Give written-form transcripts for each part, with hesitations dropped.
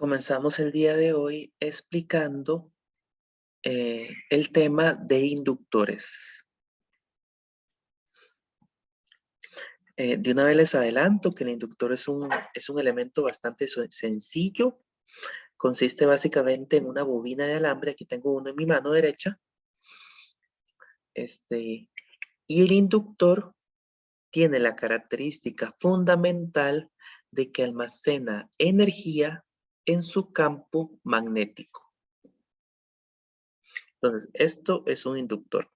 Comenzamos el día de hoy explicando el tema de inductores. De una vez les adelanto que el inductor es un elemento bastante sencillo. Consiste básicamente en una bobina de alambre. Aquí tengo uno en mi mano derecha. Y el inductor tiene la característica fundamental de que almacena energía en su campo magnético. Entonces, esto es un inductor.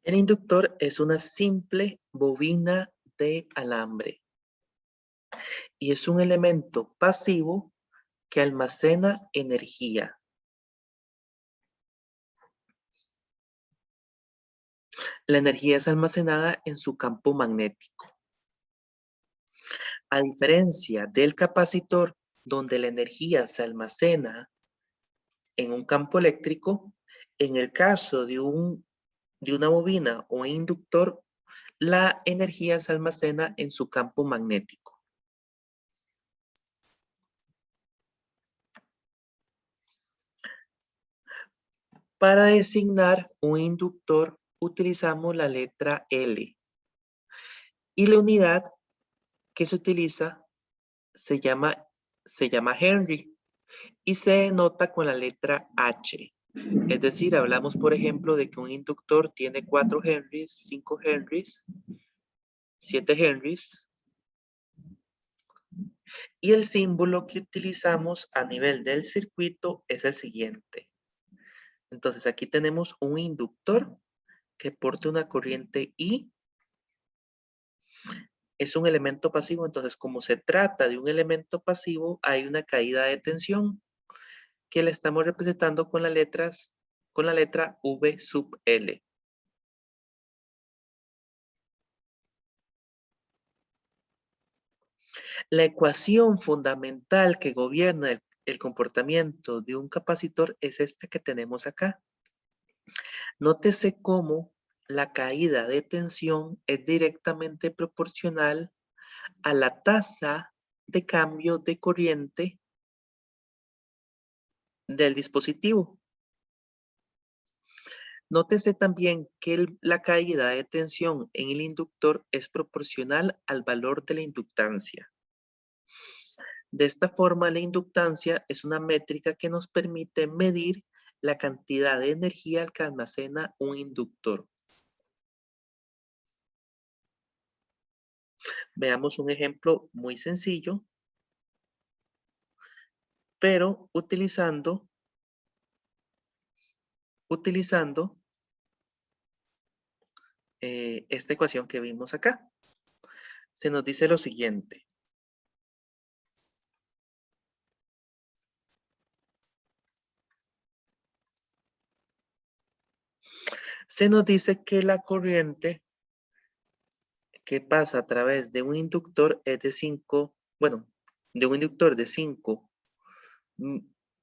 El inductor es una simple bobina de alambre y es un elemento pasivo que almacena energía. La energía es almacenada en su campo magnético. A diferencia del capacitor, donde la energía se almacena en un campo eléctrico, en el caso de una bobina o inductor, la energía se almacena en su campo magnético. Para designar un inductor utilizamos la letra L y la unidad que se utiliza se llama Henry y se denota con la letra H. Es decir, hablamos por ejemplo de que un inductor tiene 4 Henrys, 5 Henrys, 7 Henrys y el símbolo que utilizamos a nivel del circuito es el siguiente. Entonces aquí tenemos un inductor que porta una corriente I. Es un elemento pasivo, entonces como se trata de un elemento pasivo, hay una caída de tensión que la estamos representando con la letra V sub L. La ecuación fundamental que gobierna el comportamiento de un capacitor es esta que tenemos acá. Nótese cómo la caída de tensión es directamente proporcional a la tasa de cambio de corriente del dispositivo. Nótese también que la caída de tensión en el inductor es proporcional al valor de la inductancia. De esta forma, la inductancia es una métrica que nos permite medir la cantidad de energía que almacena un inductor. Veamos un ejemplo muy sencillo, pero utilizando esta ecuación que vimos acá. Se nos dice lo siguiente. Se nos dice que la corriente que pasa a través de un inductor es de 5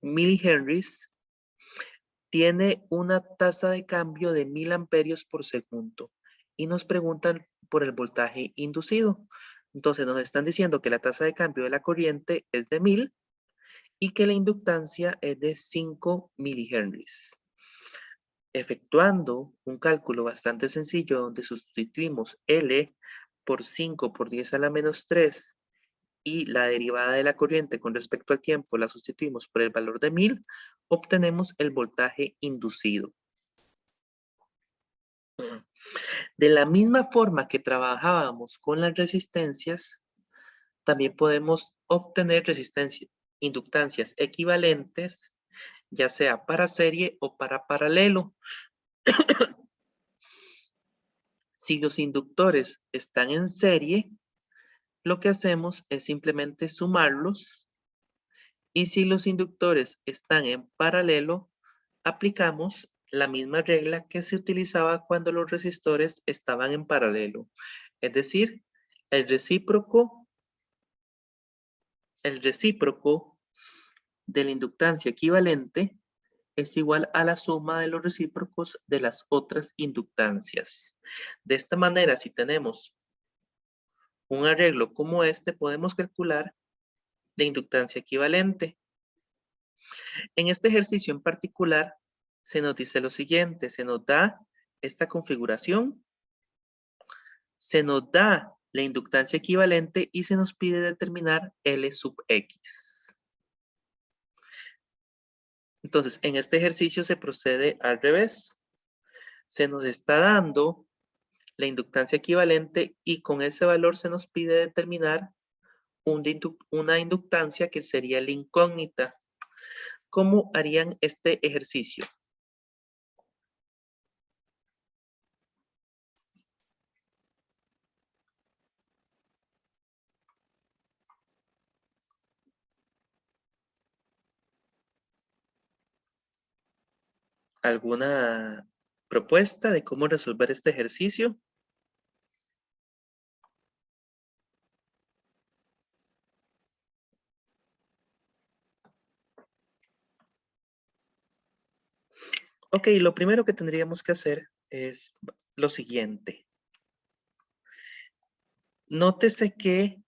milihenries, tiene una tasa de cambio de 1000 amperios por segundo y nos preguntan por el voltaje inducido. Entonces nos están diciendo que la tasa de cambio de la corriente es de 1000 y que la inductancia es de 5 milihenries. Efectuando un cálculo bastante sencillo donde sustituimos L por 5 por 10 a la menos 3 y la derivada de la corriente con respecto al tiempo la sustituimos por el valor de 1000, obtenemos el voltaje inducido. De la misma forma que trabajábamos con las resistencias, también podemos obtener inductancias equivalentes, ya sea para serie o para paralelo. Si los inductores están en serie, lo que hacemos es simplemente sumarlos. Y si los inductores están en paralelo, aplicamos la misma regla que se utilizaba cuando los resistores estaban en paralelo. Es decir, el recíproco de la inductancia equivalente es igual a la suma de los recíprocos de las otras inductancias. De esta manera, si tenemos un arreglo como este, podemos calcular la inductancia equivalente. En este ejercicio en particular, se nos dice lo siguiente, se nos da esta configuración, se nos da la inductancia equivalente y se nos pide determinar L sub X. Entonces, en este ejercicio se procede al revés. Se nos está dando la inductancia equivalente y con ese valor se nos pide determinar una inductancia que sería la incógnita. ¿Cómo harían este ejercicio? ¿Alguna propuesta de cómo resolver este ejercicio? Ok, lo primero que tendríamos que hacer es lo siguiente. Nótese que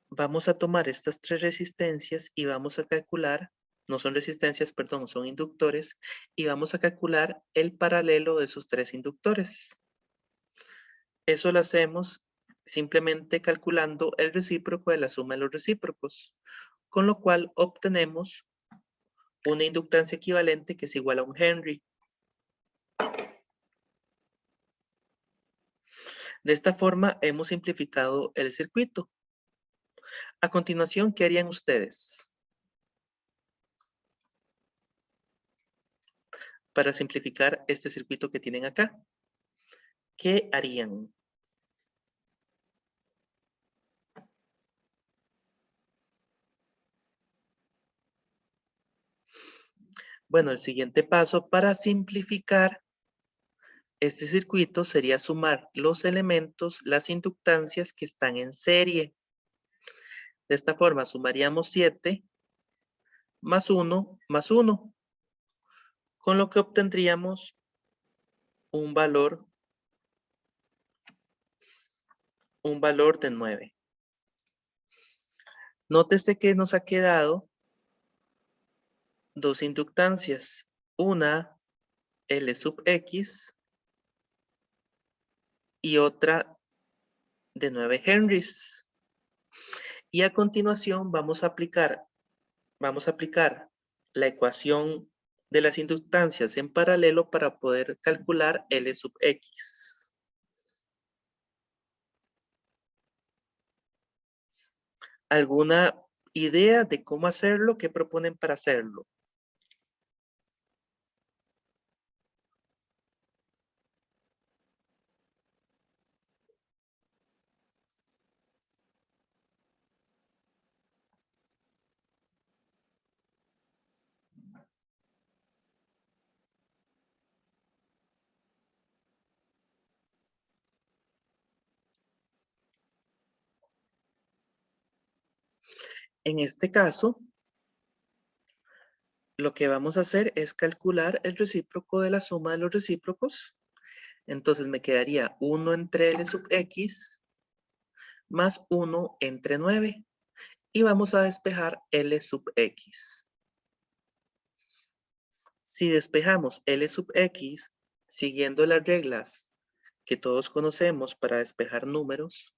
vamos a tomar estas tres resistencias y vamos a calcular, no son resistencias, perdón, son inductores, y vamos a calcular el paralelo de esos tres inductores. Eso lo hacemos simplemente calculando el recíproco de la suma de los recíprocos, con lo cual obtenemos una inductancia equivalente que es igual a 1 Henry. De esta forma hemos simplificado el circuito. A continuación, ¿qué harían ustedes? Para simplificar este circuito que tienen acá, ¿qué harían? Bueno, el siguiente paso para simplificar este circuito sería sumar los elementos, las inductancias que están en serie. De esta forma sumaríamos 7 más 1 más 1, con lo que obtendríamos un valor de 9. Nótese que nos ha quedado dos inductancias, una L sub X y otra de 9 henries. Y a continuación vamos a aplicar la ecuación de las inductancias en paralelo para poder calcular L sub X. ¿Alguna idea de cómo hacerlo? ¿Qué proponen para hacerlo? En este caso, lo que vamos a hacer es calcular el recíproco de la suma de los recíprocos. Entonces me quedaría 1 entre L sub X más 1 entre 9. Y vamos a despejar L sub X. Si despejamos L sub X, siguiendo las reglas que todos conocemos para despejar números,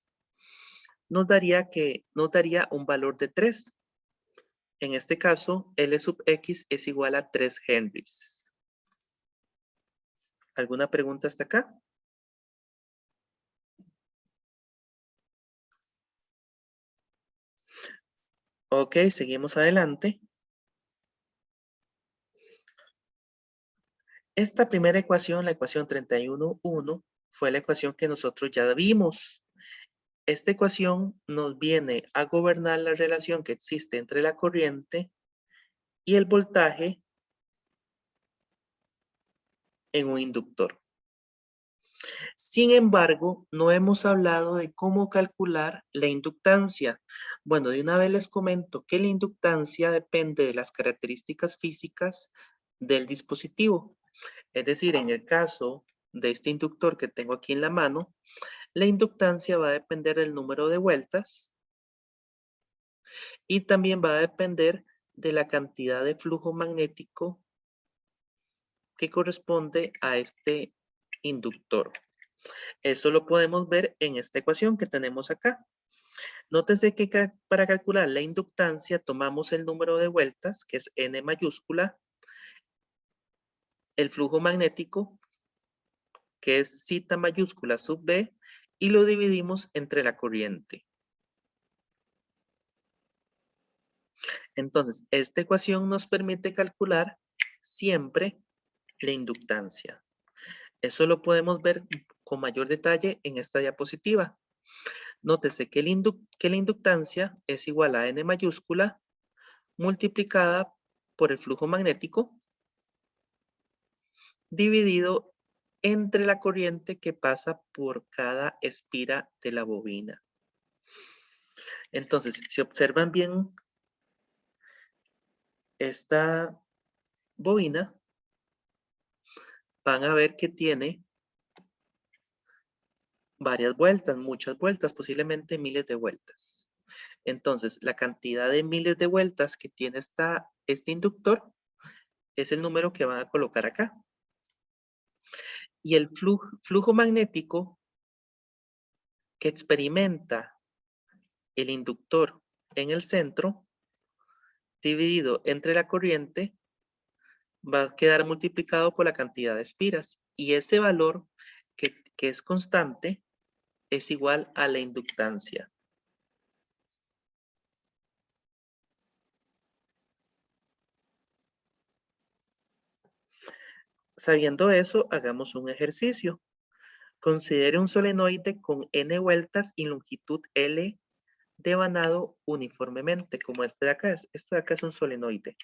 nos daría un valor de 3. En este caso, L sub X es igual a 3 henries. ¿Alguna pregunta hasta acá? Ok, seguimos adelante. Esta primera ecuación, la ecuación 31,1, fue la ecuación que nosotros ya vimos. Esta ecuación nos viene a gobernar la relación que existe entre la corriente y el voltaje en un inductor. Sin embargo, no hemos hablado de cómo calcular la inductancia. Bueno, de una vez les comento que la inductancia depende de las características físicas del dispositivo. Es decir, en el caso de este inductor que tengo aquí en la mano, La inductancia va a depender del número de vueltas y también va a depender de la cantidad de flujo magnético que corresponde a este inductor. Eso lo podemos ver en esta ecuación que tenemos acá. Nótese que para calcular la inductancia tomamos el número de vueltas, que es N mayúscula, el flujo magnético, que es Z mayúscula sub B, y lo dividimos entre la corriente. Entonces, esta ecuación nos permite calcular siempre la inductancia. Eso lo podemos ver con mayor detalle en esta diapositiva. Nótese que la inductancia es igual a N mayúscula multiplicada por el flujo magnético dividido entre la corriente que pasa por cada espira de la bobina. Entonces, si observan bien esta bobina, van a ver que tiene varias vueltas, muchas vueltas, posiblemente miles de vueltas. Entonces, la cantidad de miles de vueltas que tiene este inductor es el número que van a colocar acá. Y el flujo magnético que experimenta el inductor en el centro, dividido entre la corriente, va a quedar multiplicado por la cantidad de espiras. Y ese valor que es constante es igual a la inductancia. Sabiendo eso, hagamos un ejercicio. Considere un solenoide con n vueltas y longitud L devanado uniformemente, como este de acá. Esto de acá es un solenoide,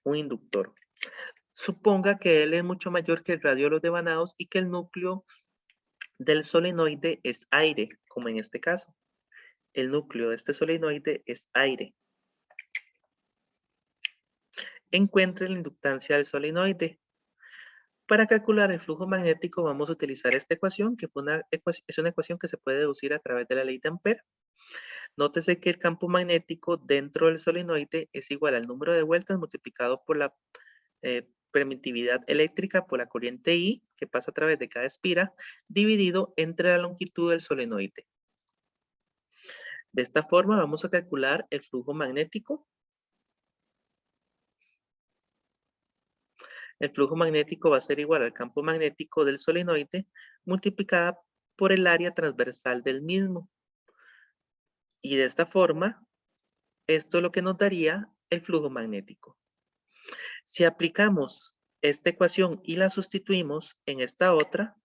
un inductor. Suponga que L es mucho mayor que el radio de los devanados y que el núcleo del solenoide es aire, como en este caso. El núcleo de este solenoide es aire. Encuentre la inductancia del solenoide. Para calcular el flujo magnético vamos a utilizar esta ecuación, que es una ecuación que se puede deducir a través de la ley de Ampère. Nótese que el campo magnético dentro del solenoide es igual al número de vueltas multiplicado por la permitividad eléctrica por la corriente I, que pasa a través de cada espira, dividido entre la longitud del solenoide. De esta forma vamos a calcular el flujo magnético. El flujo magnético va a ser igual al campo magnético del solenoide multiplicada por el área transversal del mismo. Y de esta forma, esto es lo que nos daría el flujo magnético. Si aplicamos esta ecuación y la sustituimos en esta otra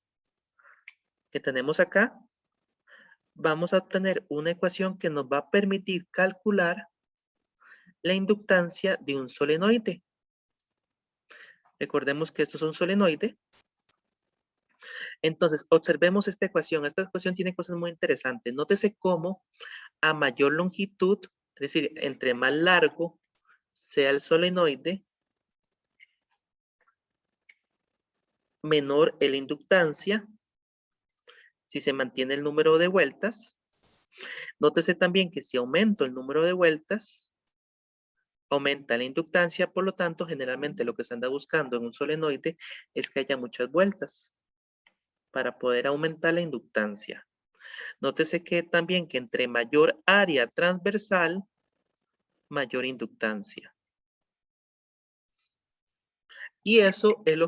que tenemos acá, vamos a obtener una ecuación que nos va a permitir calcular la inductancia de un solenoide. Recordemos que esto es un solenoide. Entonces, observemos esta ecuación. Esta ecuación tiene cosas muy interesantes. Nótese cómo a mayor longitud, es decir, entre más largo sea el solenoide, menor es la inductancia, si se mantiene el número de vueltas. Nótese también que si aumento el número de vueltas, aumenta la inductancia, por lo tanto, generalmente lo que se anda buscando en un solenoide es que haya muchas vueltas para poder aumentar la inductancia. Nótese que también que entre mayor área transversal, mayor inductancia. Y eso es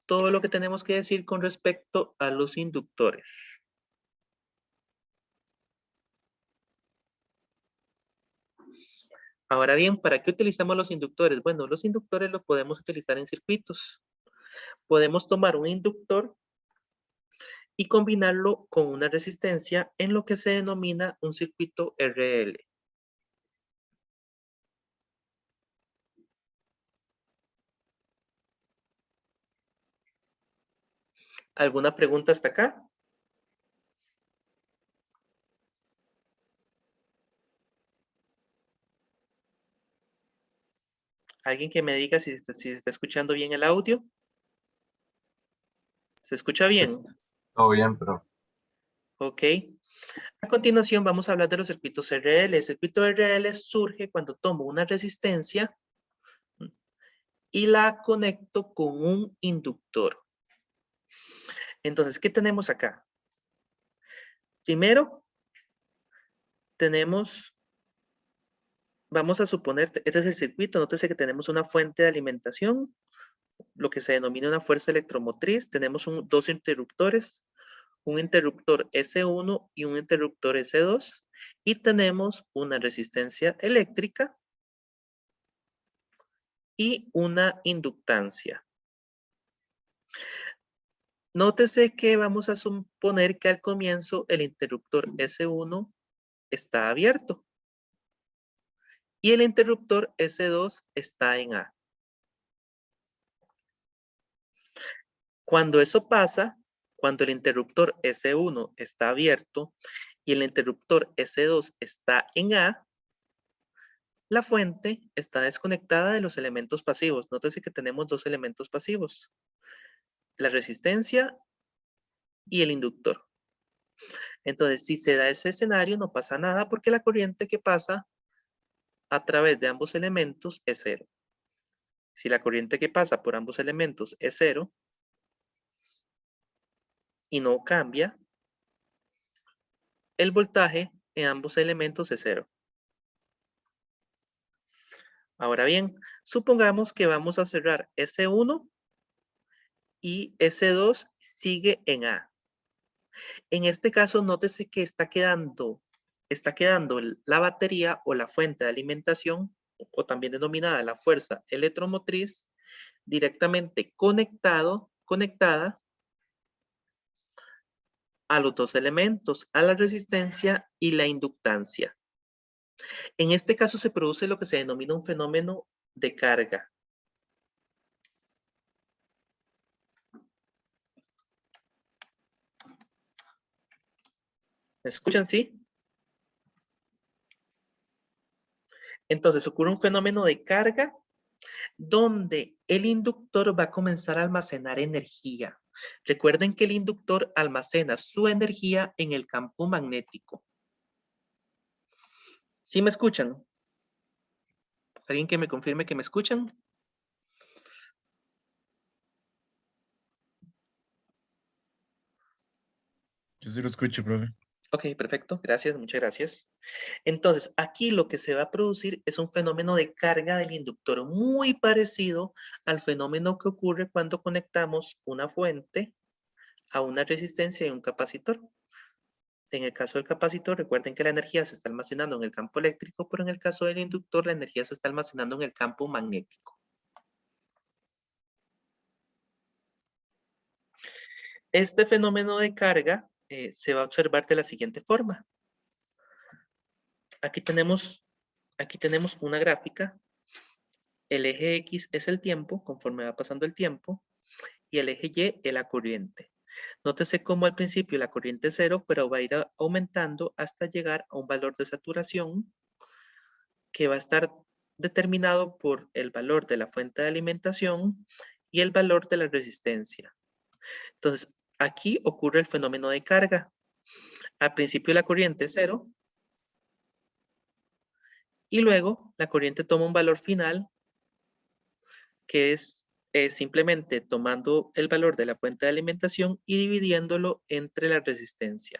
todo lo que tenemos que decir con respecto a los inductores. Ahora bien, ¿para qué utilizamos los inductores? Bueno, los inductores los podemos utilizar en circuitos. Podemos tomar un inductor y combinarlo con una resistencia en lo que se denomina un circuito RL. ¿Alguna pregunta hasta acá? ¿Alguien que me diga si se está escuchando bien el audio? ¿Se escucha bien? Todo bien, pero Ok. A continuación vamos a hablar de los circuitos RL. El circuito RL surge cuando tomo una resistencia y la conecto con un inductor. Entonces, ¿qué tenemos acá? Primero, tenemos, vamos a suponer, este es el circuito, nótese que tenemos una fuente de alimentación, lo que se denomina una fuerza electromotriz. Tenemos dos interruptores, un interruptor S1 y un interruptor S2, y tenemos una resistencia eléctrica y una inductancia. Nótese que vamos a suponer que al comienzo el interruptor S1 está abierto y el interruptor S2 está en A. Cuando eso pasa, cuando el interruptor S1 está abierto y el interruptor S2 está en A, la fuente está desconectada de los elementos pasivos. Nótese que tenemos dos elementos pasivos, la resistencia y el inductor. Entonces, si se da ese escenario, no pasa nada porque la corriente que pasa a través de ambos elementos es cero. Si la corriente que pasa por ambos elementos es cero y no cambia, el voltaje en ambos elementos es cero. Ahora bien, supongamos que vamos a cerrar S1 y S2 sigue en A. En este caso, nótese que está quedando la batería o la fuente de alimentación, o también denominada la fuerza electromotriz, directamente conectada a los dos elementos, a la resistencia y la inductancia. En este caso se produce lo que se denomina un fenómeno de carga. ¿Me escuchan? ¿Sí? Entonces ocurre un fenómeno de carga donde el inductor va a comenzar a almacenar energía. Recuerden que el inductor almacena su energía en el campo magnético. ¿Sí me escuchan? ¿Alguien que me confirme que me escuchan? yo sí lo escucho, profe. Ok, perfecto. Gracias, muchas gracias. Entonces, aquí lo que se va a producir es un fenómeno de carga del inductor muy parecido al fenómeno que ocurre cuando conectamos una fuente a una resistencia y un capacitor. En el caso del capacitor, recuerden que la energía se está almacenando en el campo eléctrico, pero en el caso del inductor, la energía se está almacenando en el campo magnético. Este fenómeno de carga se va a observar de la siguiente forma. Aquí tenemos una gráfica. El eje X es el tiempo, conforme va pasando el tiempo, y el eje Y es la corriente. Nótese cómo al principio la corriente es cero, pero va a ir aumentando hasta llegar a un valor de saturación que va a estar determinado por el valor de la fuente de alimentación y el valor de la resistencia. Entonces, aquí ocurre el fenómeno de carga. Al principio la corriente es cero y luego la corriente toma un valor final que es simplemente tomando el valor de la fuente de alimentación y dividiéndolo entre la resistencia.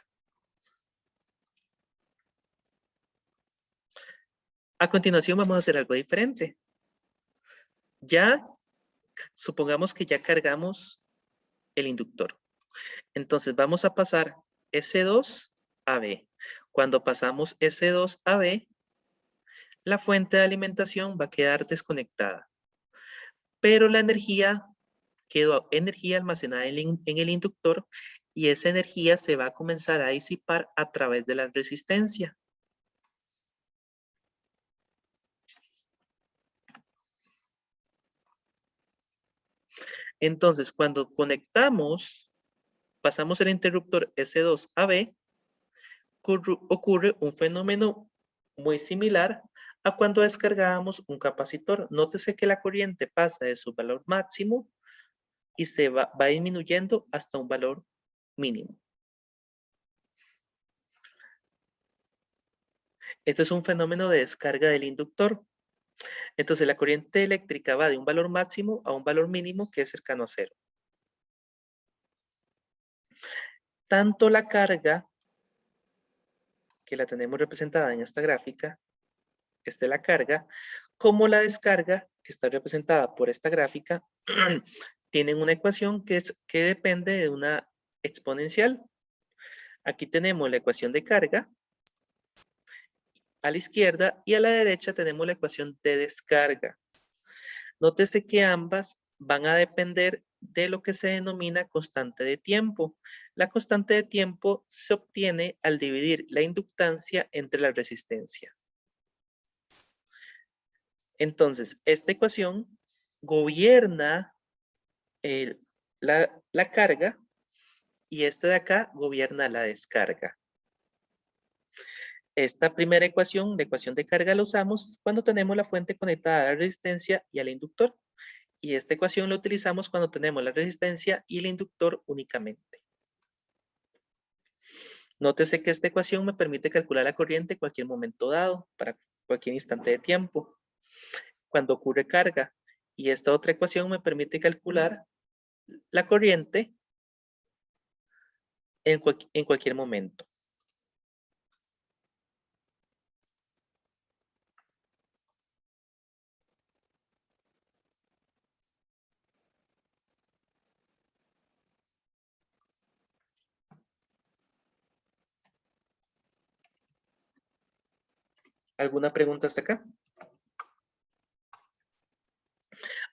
A continuación vamos a hacer algo diferente. Ya, supongamos que ya cargamos el inductor. Entonces vamos a pasar S2 a B. Cuando pasamos S2 a B, la fuente de alimentación va a quedar desconectada. Pero la energía quedó energía almacenada en el inductor y esa energía se va a comenzar a disipar a través de la resistencia. Entonces, cuando pasamos el interruptor S2 a B, ocurre un fenómeno muy similar a cuando descargábamos un capacitor. Nótese que la corriente pasa de su valor máximo y se va disminuyendo hasta un valor mínimo. Este es un fenómeno de descarga del inductor. Entonces la corriente eléctrica va de un valor máximo a un valor mínimo que es cercano a cero. Tanto la carga, que la tenemos representada en esta gráfica, esta es la carga, como la descarga, que está representada por esta gráfica, tienen una ecuación que depende de una exponencial. Aquí tenemos la ecuación de carga a la izquierda y a la derecha tenemos la ecuación de descarga. Nótese que ambas van a depender de lo que se denomina constante de tiempo. La constante de tiempo se obtiene al dividir la inductancia entre la resistencia. Entonces, esta ecuación gobierna la carga y esta de acá gobierna la descarga. Esta primera ecuación, la ecuación de carga, la usamos cuando tenemos la fuente conectada a la resistencia y al inductor. Y esta ecuación la utilizamos cuando tenemos la resistencia y el inductor únicamente. Nótese que esta ecuación me permite calcular la corriente en cualquier momento dado, para cualquier instante de tiempo, cuando ocurre carga. Y esta otra ecuación me permite calcular la corriente en cualquier momento. ¿Alguna pregunta hasta acá?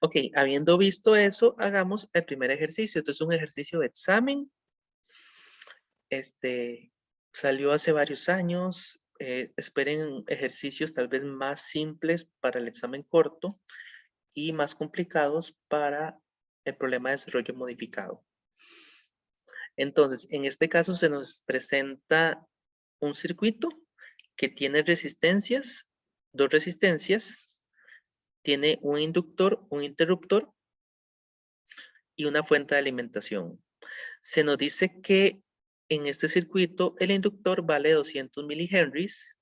Ok, habiendo visto eso, hagamos el primer ejercicio. Esto es un ejercicio de examen. Salió hace varios años. Esperen ejercicios tal vez más simples para el examen corto y más complicados para el problema de desarrollo modificado. Entonces, en este caso se nos presenta un circuito que tiene resistencias, dos resistencias, tiene un inductor, un interruptor y una fuente de alimentación. Se nos dice que en este circuito el inductor vale 200 milihenries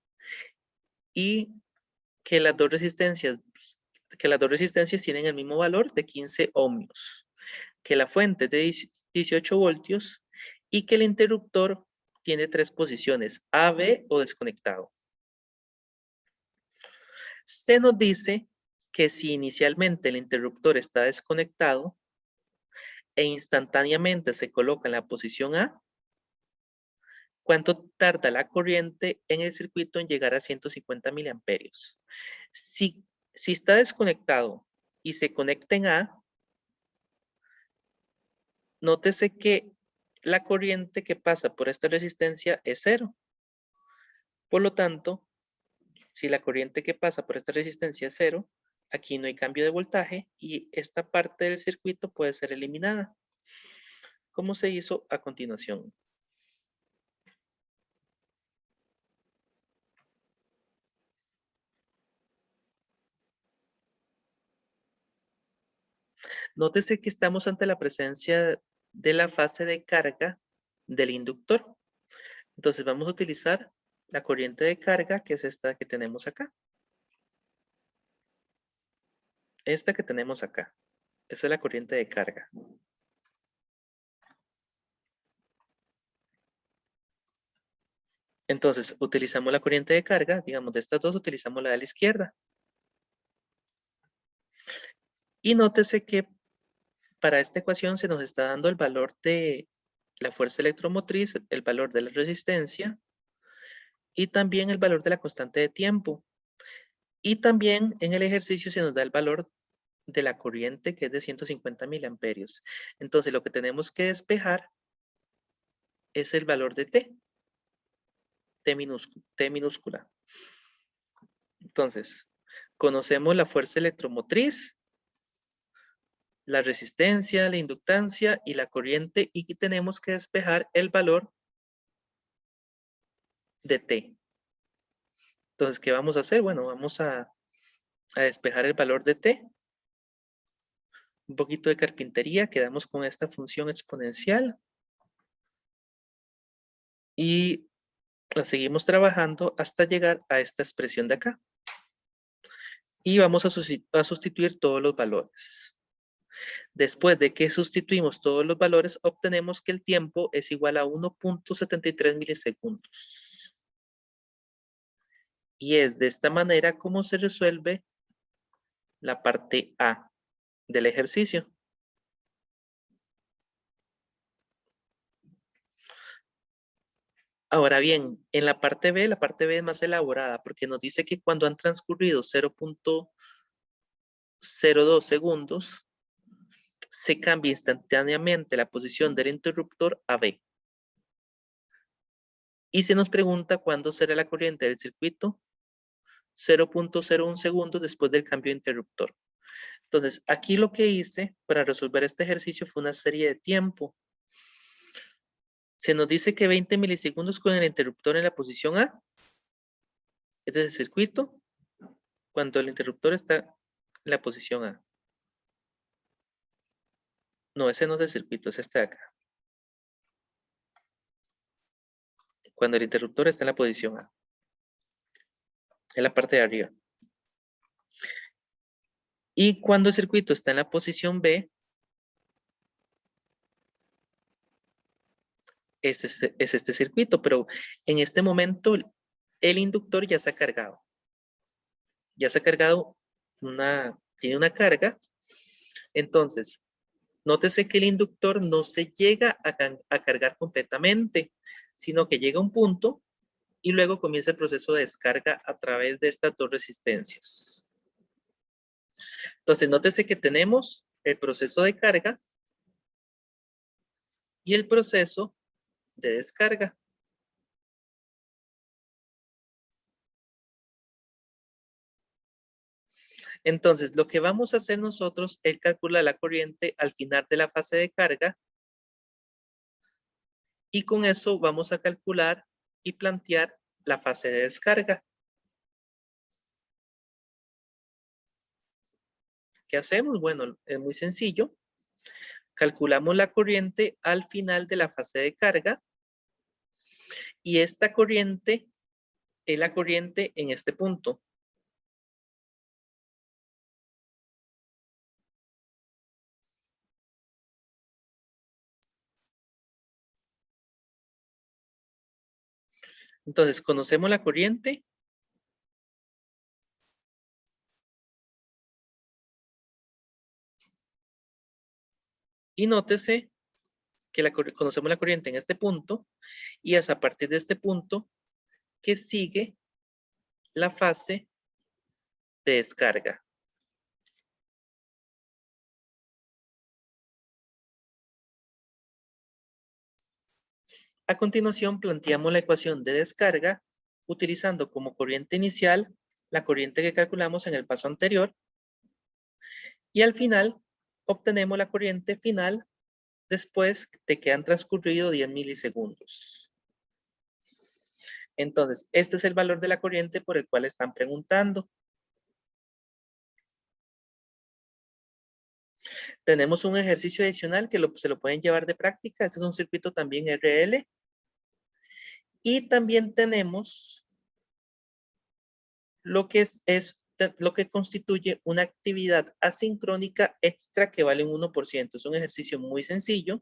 y que las dos resistencias tienen el mismo valor de 15 ohmios, que la fuente es de 18 voltios y que el interruptor tiene 3 posiciones, A, B o desconectado. Se nos dice que si inicialmente el interruptor está desconectado e instantáneamente se coloca en la posición A, ¿cuánto tarda la corriente en el circuito en llegar a 150 miliamperios? Si está desconectado y se conecta en A, nótese que la corriente que pasa por esta resistencia es cero. Por lo tanto, si la corriente que pasa por esta resistencia es cero, aquí no hay cambio de voltaje y esta parte del circuito puede ser eliminada, como se hizo a continuación. Nótese que estamos ante la presencia de la fase de carga del inductor. Entonces vamos a utilizar la corriente de carga, que es esta que tenemos acá. Esta que tenemos acá. Esa es la corriente de carga. Entonces, utilizamos la corriente de carga, digamos, de estas dos utilizamos la de la izquierda. Y nótese que para esta ecuación se nos está dando el valor de la fuerza electromotriz, el valor de la resistencia y también el valor de la constante de tiempo. Y también en el ejercicio se nos da el valor de la corriente, que es de 150 miliamperios. Entonces, lo que tenemos que despejar es el valor de T minúscula. Entonces, conocemos la fuerza electromotriz, la resistencia, la inductancia y la corriente, y tenemos que despejar el valor de T. Entonces, ¿qué vamos a hacer? Bueno, vamos a despejar el valor de T. Un poquito de carpintería, quedamos con esta función exponencial. Y la seguimos trabajando hasta llegar a esta expresión de acá. Y vamos a sustituir todos los valores. Después de que sustituimos todos los valores, obtenemos que el tiempo es igual a 1.73 milisegundos. Y es de esta manera como se resuelve la parte A del ejercicio. Ahora bien, en la parte B es más elaborada porque nos dice que cuando han transcurrido 0.02 segundos, se cambia instantáneamente la posición del interruptor a B. Y se nos pregunta cuándo será la corriente del circuito. 0.01 segundos después del cambio de interruptor. Entonces, aquí lo que hice para resolver este ejercicio fue una serie de tiempo. Se nos dice que 20 milisegundos con el interruptor en la posición A. Este es el circuito cuando el interruptor está en la posición A. No, ese no es el circuito, es este de acá. Cuando el interruptor está en la posición A. En la parte de arriba. Y cuando el circuito está en la posición B, es este circuito, pero en este momento el inductor ya se ha cargado. Ya se ha cargado tiene una carga. Entonces, nótese que el inductor no se llega a cargar completamente, sino que llega a un punto y luego comienza el proceso de descarga a través de estas dos resistencias. Entonces, nótese que tenemos el proceso de carga y el proceso de descarga. Entonces, lo que vamos a hacer nosotros es calcular la corriente al final de la fase de carga y con eso vamos a calcular y plantear la fase de descarga. ¿Qué hacemos? Bueno, es muy sencillo. Calculamos la corriente al final de la fase de carga y esta corriente es la corriente en este punto. Entonces, conocemos la corriente. Y nótese que conocemos la corriente en este punto y es a partir de este punto que sigue la fase de descarga. A continuación, planteamos la ecuación de descarga utilizando como corriente inicial la corriente que calculamos en el paso anterior y al final obtenemos la corriente final después de que han transcurrido 10 milisegundos. Entonces, este es el valor de la corriente por el cual están preguntando. Tenemos un ejercicio adicional que se lo pueden llevar de práctica. Este es un circuito también RL. Y también tenemos lo que lo que constituye una actividad asincrónica extra que vale un 1%. Es un ejercicio muy sencillo.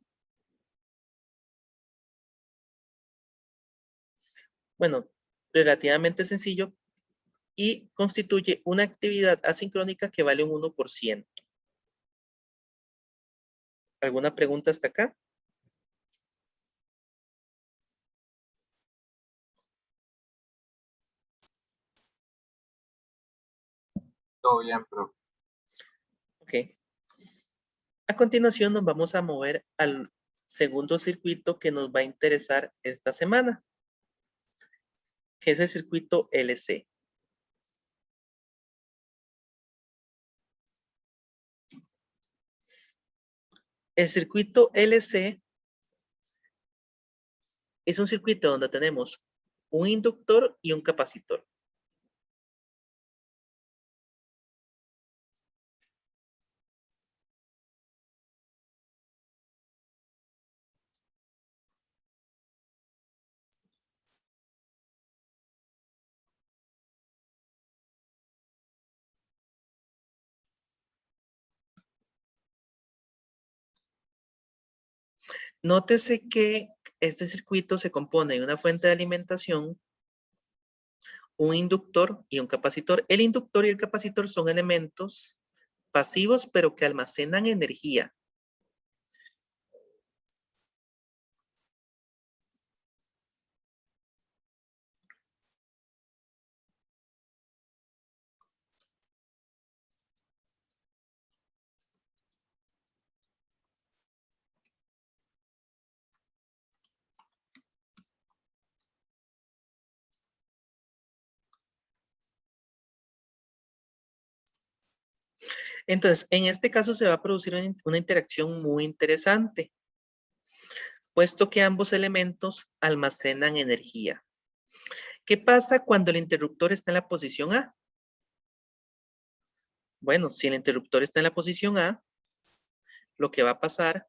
Bueno, relativamente sencillo. Y constituye una actividad asincrónica que vale un 1%. ¿Alguna pregunta hasta acá? Todo bien, pero Ok. A continuación nos vamos a mover al segundo circuito que nos va a interesar esta semana, que es el circuito LC. El circuito LC es un circuito donde tenemos un inductor y un capacitor. Nótese que este circuito se compone de una fuente de alimentación, un inductor y un capacitor. El inductor y el capacitor son elementos pasivos, pero que almacenan energía. Entonces, en este caso se va a producir una interacción muy interesante, puesto que ambos elementos almacenan energía. ¿Qué pasa cuando el interruptor está en la posición A? Bueno, si el interruptor está en la posición A, lo que va a pasar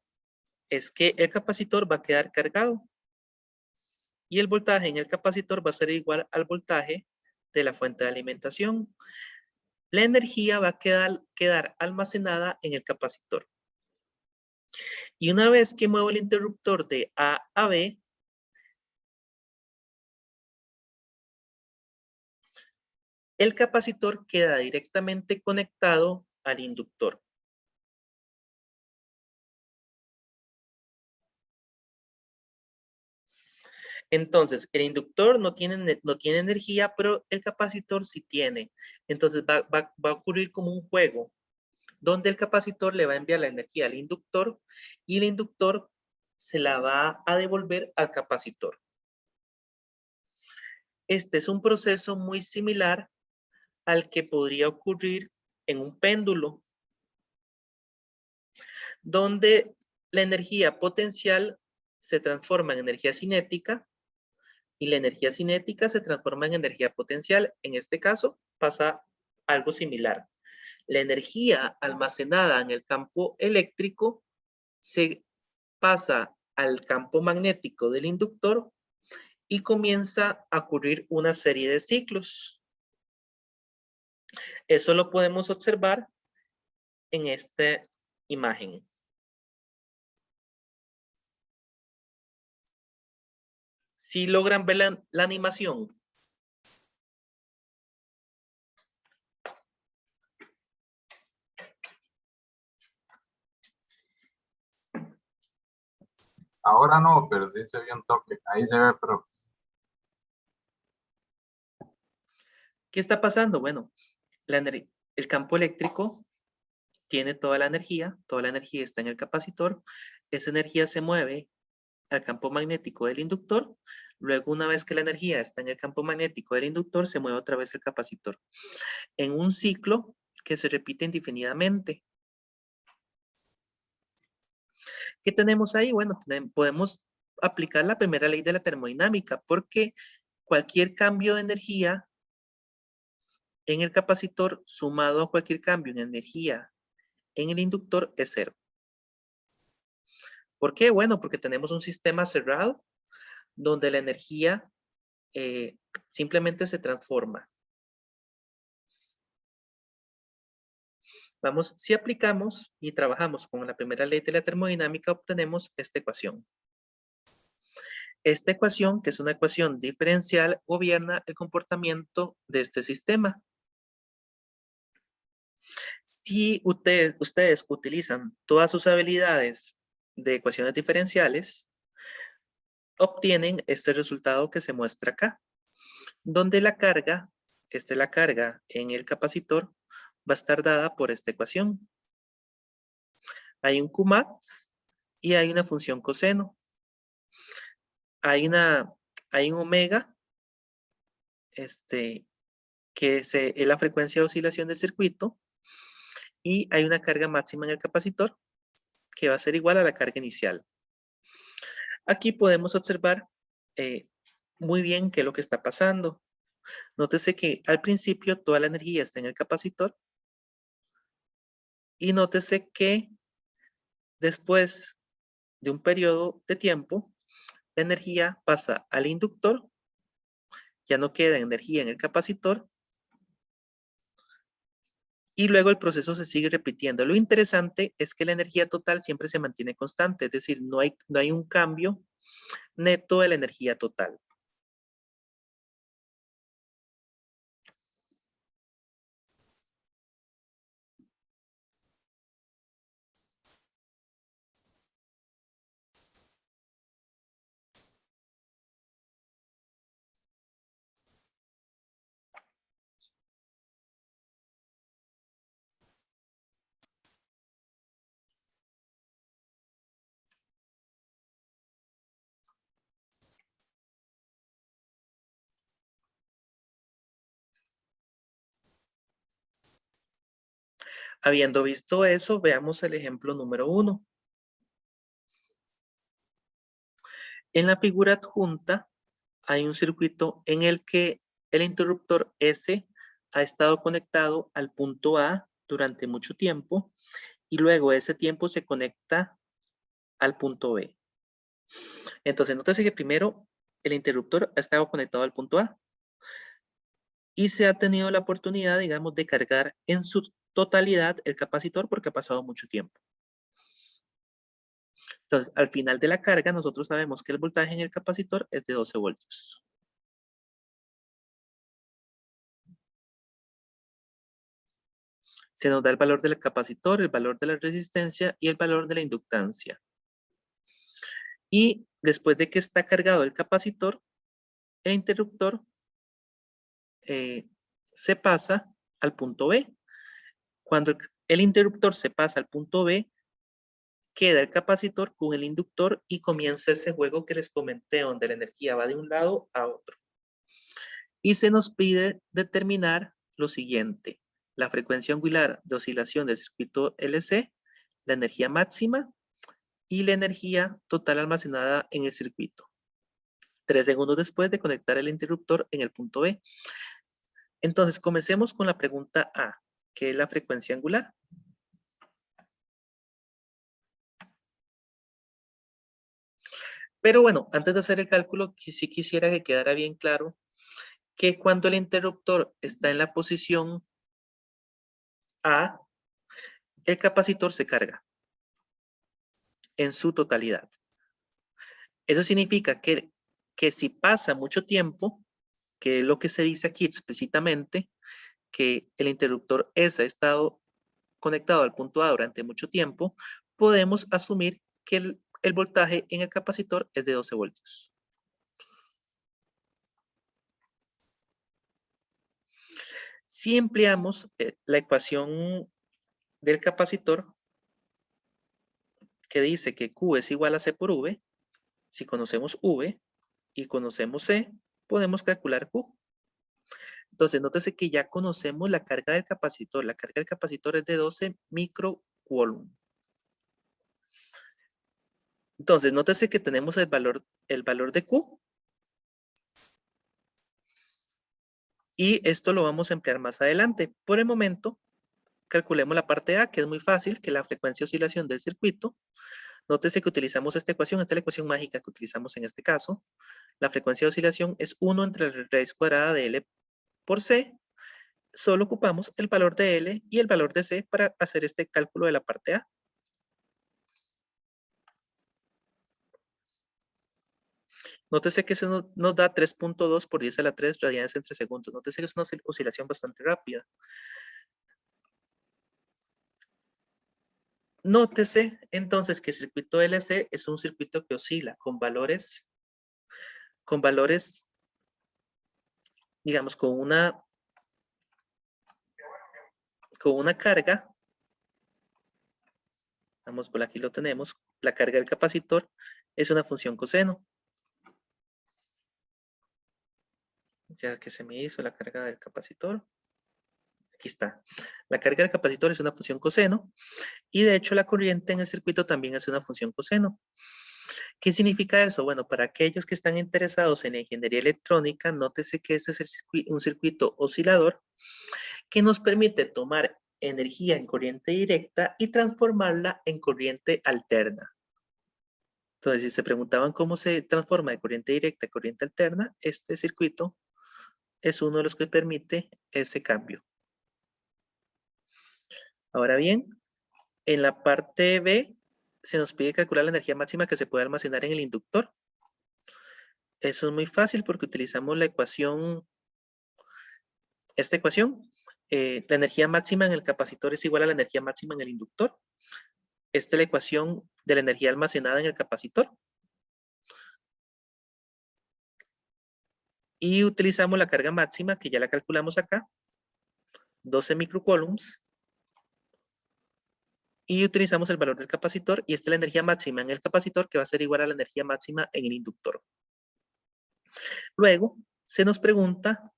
es que el capacitor va a quedar cargado y el voltaje en el capacitor va a ser igual al voltaje de la fuente de alimentación. La energía va a quedar almacenada en el capacitor. Y una vez que muevo el interruptor de A a B, el capacitor queda directamente conectado al inductor. Entonces, el inductor no tiene energía, pero el capacitor sí tiene. Entonces, va a ocurrir como un juego, donde el capacitor le va a enviar la energía al inductor y el inductor se la va a devolver al capacitor. Este es un proceso muy similar al que podría ocurrir en un péndulo, donde la energía potencial se transforma en energía cinética y la energía cinética se transforma en energía potencial. En este caso pasa algo similar. La energía almacenada en el campo eléctrico se pasa al campo magnético del inductor y comienza a ocurrir una serie de ciclos. Eso lo podemos observar en esta imagen. Si logran ver la animación. Ahora no, pero sí se vio un toque. Ahí se ve, pero ¿Qué está pasando? Bueno, el campo eléctrico tiene toda la energía está en el capacitor, esa energía se mueve al campo magnético del inductor, luego una vez que la energía está en el campo magnético del inductor, se mueve otra vez el capacitor, en un ciclo que se repite indefinidamente. ¿Qué tenemos ahí? Bueno, podemos aplicar la primera ley de la termodinámica, porque cualquier cambio de energía en el capacitor sumado a cualquier cambio en energía en el inductor es cero. ¿Por qué? Bueno, porque tenemos un sistema cerrado donde la energía simplemente se transforma. Si aplicamos y trabajamos con la primera ley de la termodinámica, obtenemos esta ecuación. Esta ecuación, que es una ecuación diferencial, gobierna el comportamiento de este sistema. Si ustedes utilizan todas sus habilidades de ecuaciones diferenciales, obtienen este resultado que se muestra acá, donde la carga, esta es la carga en el capacitor, va a estar dada por esta ecuación. Hay un Qmax y hay una función coseno. Hay un omega, que es la frecuencia de oscilación del circuito, y hay una carga máxima en el capacitor, que va a ser igual a la carga inicial. Aquí podemos observar muy bien qué es lo que está pasando. Nótese que al principio toda la energía está en el capacitor, y nótese que después de un periodo de tiempo, la energía pasa al inductor, ya no queda energía en el capacitor, y luego el proceso se sigue repitiendo. Lo interesante es que la energía total siempre se mantiene constante, es decir, no hay un cambio neto de la energía total. Habiendo visto eso, veamos el ejemplo número 1. En la figura adjunta hay un circuito en el que el interruptor S ha estado conectado al punto A durante mucho tiempo y luego ese tiempo se conecta al punto B. Entonces, nótese que primero el interruptor ha estado conectado al punto A y se ha tenido la oportunidad, digamos, de cargar en su totalidad el capacitor porque ha pasado mucho tiempo. Entonces, al final de la carga, nosotros sabemos que el voltaje en el capacitor es de 12 voltios. Se nos da el valor del capacitor, el valor de la resistencia y el valor de la inductancia. Y después de que está cargado el capacitor, el interruptor se pasa al punto B. Cuando el interruptor se pasa al punto B, queda el capacitor con el inductor y comienza ese juego que les comenté, donde la energía va de un lado a otro. Y se nos pide determinar lo siguiente: la frecuencia angular de oscilación del circuito LC, la energía máxima y la energía total almacenada en el circuito. 3 segundos después de conectar el interruptor en el punto B. Entonces, comencemos con la pregunta A, que es la frecuencia angular. Pero bueno, antes de hacer el cálculo, sí quisiera que quedara bien claro que cuando el interruptor está en la posición A, el capacitor se carga en su totalidad. Eso significa que si pasa mucho tiempo, que es lo que se dice aquí explícitamente, que el interruptor S ha estado conectado al punto A durante mucho tiempo, podemos asumir que el voltaje en el capacitor es de 12 voltios. Si empleamos la ecuación del capacitor que dice que Q es igual a C por V, si conocemos V y conocemos C, podemos calcular Q. Entonces, nótese que ya conocemos la carga del capacitor. La carga del capacitor es de 12 microcoulomb. Entonces, nótese que tenemos el valor de Q. Y esto lo vamos a emplear más adelante. Por el momento, calculemos la parte A, que es muy fácil, que es la frecuencia de oscilación del circuito. Nótese que utilizamos esta ecuación, esta es la ecuación mágica que utilizamos en este caso. La frecuencia de oscilación es 1 entre la raíz cuadrada de L por C. Solo ocupamos el valor de L y el valor de C para hacer este cálculo de la parte A. Nótese que eso nos da 3.2 por 10 a la 3 radianes entre segundos. Nótese que es una oscilación bastante rápida. Nótese entonces que el circuito LC es un circuito que oscila con valores, digamos, con una carga. Vamos, por aquí lo tenemos. La carga del capacitor es una función coseno. Ya que se me hizo la carga del capacitor. Aquí está. La carga del capacitor es una función coseno. Y de hecho la corriente en el circuito también es una función coseno. ¿Qué significa eso? Bueno, para aquellos que están interesados en la ingeniería electrónica, nótese que este es un circuito oscilador que nos permite tomar energía en corriente directa y transformarla en corriente alterna. Entonces, si se preguntaban cómo se transforma de corriente directa a corriente alterna, este circuito es uno de los que permite ese cambio. Ahora bien, en la parte B se nos pide calcular la energía máxima que se puede almacenar en el inductor. Eso es muy fácil porque utilizamos la ecuación, esta ecuación. La energía máxima en el capacitor es igual a la energía máxima en el inductor. Esta es la ecuación de la energía almacenada en el capacitor. Y utilizamos la carga máxima, que ya la calculamos acá, 12 microcoulombs. Y utilizamos el valor del capacitor, y esta es la energía máxima en el capacitor, que va a ser igual a la energía máxima en el inductor. Luego, se nos pregunta,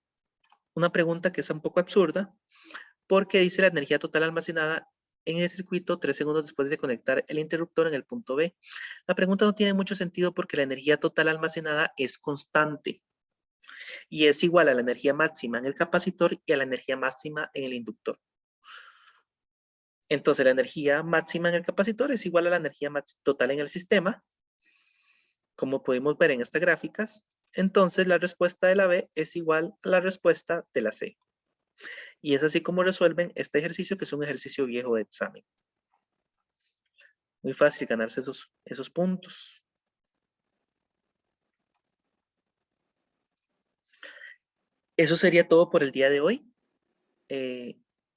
una pregunta que es un poco absurda, porque dice la energía total almacenada en el circuito 3 segundos después de conectar el interruptor en el punto B. La pregunta no tiene mucho sentido porque la energía total almacenada es constante y es igual a la energía máxima en el capacitor y a la energía máxima en el inductor. Entonces la energía máxima en el capacitor es igual a la energía total en el sistema, como podemos ver en estas gráficas. Entonces la respuesta de la B es igual a la respuesta de la C. Y es así como resuelven este ejercicio, que es un ejercicio viejo de examen. Muy fácil ganarse esos puntos. Eso sería todo por el día de hoy.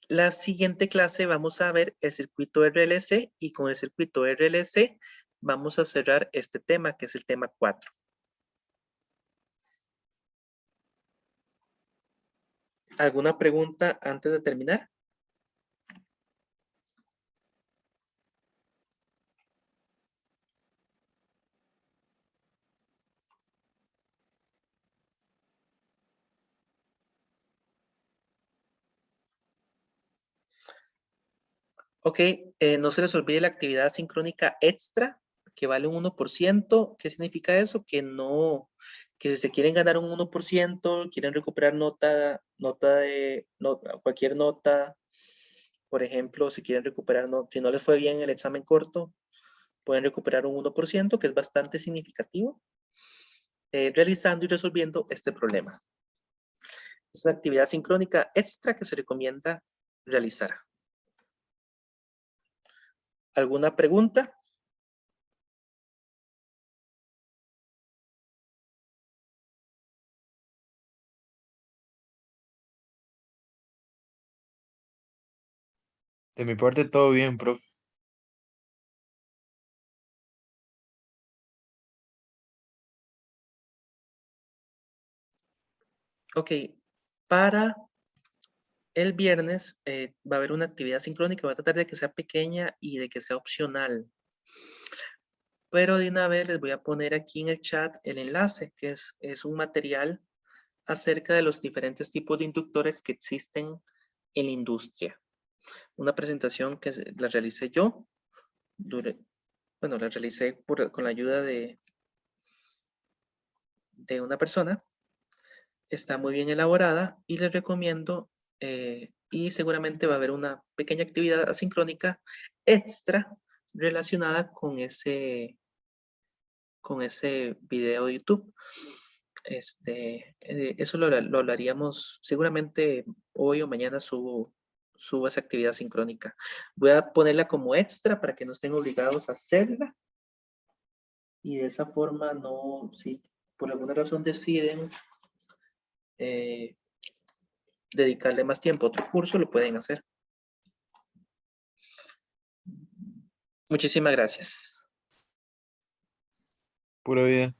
La siguiente clase vamos a ver el circuito RLC, y con el circuito RLC vamos a cerrar este tema, que es el tema 4. ¿Alguna pregunta antes de terminar? Ok, no se les olvide la actividad sincrónica extra, que vale un 1%. ¿Qué significa eso? Que si se quieren ganar un 1%, quieren recuperar cualquier nota, por ejemplo, si quieren recuperar, si no les fue bien el examen corto, pueden recuperar un 1%, que es bastante significativo, realizando y resolviendo este problema. Es una actividad sincrónica extra que se recomienda realizar. ¿Alguna pregunta? De mi parte, todo bien, profe. Ok, para el viernes va a haber una actividad sincrónica. Voy a tratar de que sea pequeña y de que sea opcional. Pero de una vez les voy a poner aquí en el chat el enlace, que es un material acerca de los diferentes tipos de inductores que existen en la industria. Una presentación que la realicé yo. Bueno, la realicé con la ayuda de una persona. Está muy bien elaborada y les recomiendo, y seguramente va a haber una pequeña actividad asincrónica extra relacionada con ese video de YouTube. Eso lo hablaríamos seguramente hoy o mañana. Subo esa actividad sincrónica. Voy a ponerla como extra para que no estén obligados a hacerla. Y de esa forma, si por alguna razón deciden dedicarle más tiempo a otro curso, lo pueden hacer. Muchísimas gracias. Pura vida.